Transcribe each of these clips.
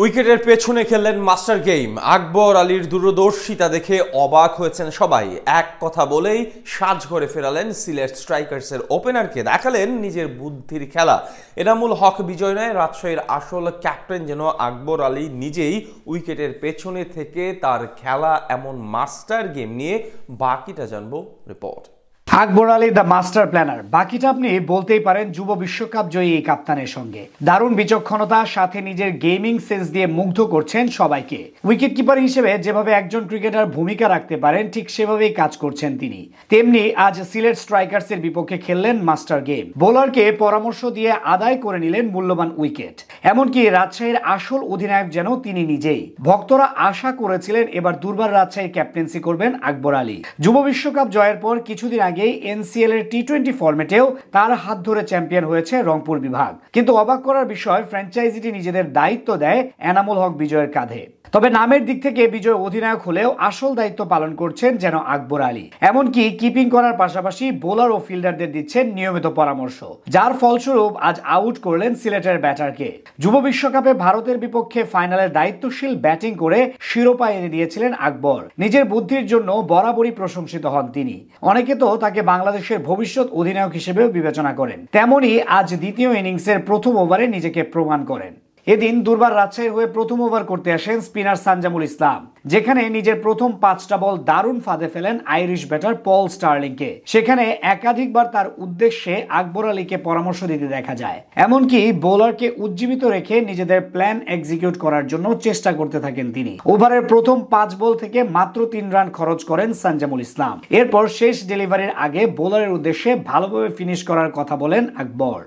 উইকেটের পেছনে খেললেন master game. আকবর আলীর দূরদর্শিতা দেখে অবাক হয়েছেন সবাই। এক কথা বলেই সাজঘরে ফেরালেন সিলেট স্ট্রাইকার্সের ওপেনারকে, দেখালেন নিজের বুদ্ধির খেলা। এনামুল হক বিজয় নয়, রাজশাহীর আসল ক্যাপ্টেন যেন আকবর আলী নিজেই। উইকেটের পেছনে থেকে তার খেলা এমন মাস্টার গেম নিয়ে বাকিটা জানবো report. Akbar Ali the master planner, বাকিটা আপনি বলতেই পারেন যুব বিশ্বকাপ জয়ী এই কাপ্তানের সঙ্গে। দারুণ বিচক্ষণতা, সাথে নিজের গেমিং সেন্স দিয়ে মুগ্ধ করছেন সবাইকে। উইকেট কিপার হিসেবে যেভাবে একজন ক্রিকেটার ভূমিকা রাখতে পারেন, ঠিক সেভাবেই কাজ করছেন তিনি। তেমনি আজ সিলেট স্ট্রাইকার্সের বিপক্ষে খেললেন মাস্টার গেম। বোলারকে পরামর্শ দিয়ে আদায় করে নিলেন মূল্যবান উইকেট। এমনকি রাজশাহীর আসল অধিনায়ক যেন তিনি নিজেই। ভক্তরা আশা করেছিলেন এবার দুর্বার রাজশাহীর ক্যাপ্টেন্সি করবেন আকবর আলী। যুব বিশ্বকাপ জয়ের পর কিছুদিন আগে এনসিএল এর টি-20 ফরম্যাটেও তার হাত ধরে চ্যাম্পিয়ন হয়েছে রংপুর বিভাগ। কিন্তু অবাক করার বিষয়, ফ্র্যাঞ্চাইজিটি নিজেদের দায়িত্ব দেয় এনামুল হক বিজয়ের কাঁধে। তবে নামের দিক থেকে বিজয় অধিনায়ক হলেও আসল দায়িত্ব পালন করছেন যেন আকবর আলী। এমনকি কিপিং করার পাশাপাশি বোলার ও ফিল্ডারদের দিচ্ছেন নিয়মিত পরামর্শ, যার ফলস্বরূপ আজ আউট করলেন সিলেটের ব্যাটারকে। যুব বিশ্বকাপে ভারতের বিপক্ষে ফাইনালের দায়িত্বশীল ব্যাটিং করে শিরোপা এনে দিয়েছিলেন আকবর। নিজের বুদ্ধির জন্য বরাবরই প্রশংসিত হন তিনি। অনেকে তো তাকে বাংলাদেশের ভবিষ্যৎ অধিনায়ক হিসেবেও বিবেচনা করেন। তেমনি আজ দ্বিতীয় ইনিংসের প্রথম ওভারে নিজেকে প্রমাণ করেন। এদিন দুর্বার রাজশাহীর হয়ে প্রথম ওভার করতে আসেন স্পিনার সানজামুল ইসলাম, যেখানে নিজের প্রথম 5টা বল দারুণ ফাঁদে ফেলেন আইরিশ ব্যাটার পল স্টার্লিংকে। সেখানে একাধিকবার তার উদ্দেশ্যে আকবর আলীকে পরামর্শ দিতে দেখা যায়। এমনকি বোলারকে উজ্জীবিত রেখে নিজেদের প্ল্যান এক্সিকিউট করার জন্য চেষ্টা করতে থাকেন তিনি। ওভারের প্রথম 5 বল থেকে মাত্র 3 রান খরচ করেন সানজামুল ইসলাম। এরপর শেষ ডেলিভারির আগে বোলারের উদ্দেশ্যে ভালোভাবে ফিনিশ করার কথা বলেন আকবর,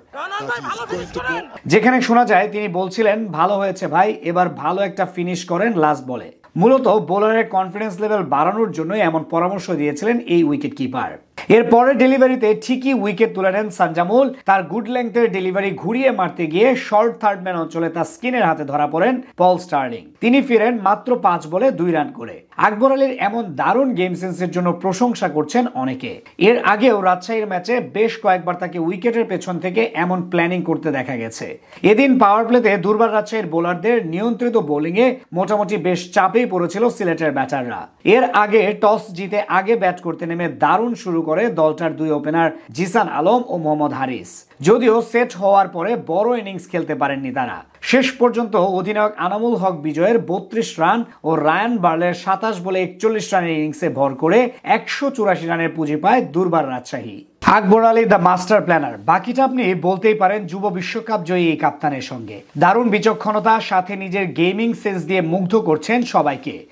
যেখানে শোনা যায় তিনি বলছিলেন, ভালো হয়েছে ভাই, এবার ভালো একটা ফিনিশ করেন লাস্ট বলে। মূলত বোলারের কনফিডেন্স লেভেল বাড়ানোর জন্য এমন পরামর্শ দিয়েছিলেন এই উইকেট কিপার। এর পরের ডেলিভারিতে ঠিকই উইকেট তুলে নেন সানজামুল। তার গুড লেংথের ডেলিভারি ঘুরিয়ে মারতে গিয়ে শর্ট থার্ড ম্যান অঞ্চলে তার স্কিনের হাতে ধরা পড়েন পল স্টার্লিং। তিনি ফিরেন মাত্র 5 বলে 2 রান করে। আকবর আলীর এমন দারুণ গেম সেন্সের জন্য প্রশংসা করছেন অনেকে। এর আগেও রাজশাহীর ম্যাচে বেশ কয়েকবার তাকে উইকেটের পেছন থেকে এমন প্ল্যানিং করতে দেখা গেছে। এদিন পাওয়ার প্লেতে দুর্বার রাজশাহীর বোলারদের নিয়ন্ত্রিত বোলিংয়ে মোটামুটি বেশ চাপেই পড়েছিল সিলেটের ব্যাটাররা। এর আগে টস জিতে আগে ব্যাট করতে নেমে দারুণ শুরু করে দলটার 2 ওপেনার জিসান আলম ও মোহাম্মদ হারিস। যদিও সেট হওয়ার পরে বড় ইনিংস খেলতে পারেননি তারা। শেষ পর্যন্ত অধিনায়ক এনামুল হক বিজয়ের 32 রান ও রায়ান বার্লের 27 বলে 41 রানের ইনিংসে ভর করে 184 রানের পুঁজি পায় দুর্বার রাজশাহী। আকবর আলী দ্য মাস্টার প্ল্যানার, বাকিটা আপনি বলতেই পারেন যুব বিশ্বকাপ জয়ী এই কাপ্তানের সঙ্গে। দারুণ বিচক্ষণতা, সাথে নিজের গেমিং সেন্স দিয়ে মুগ্ধ করছেন সবাইকে।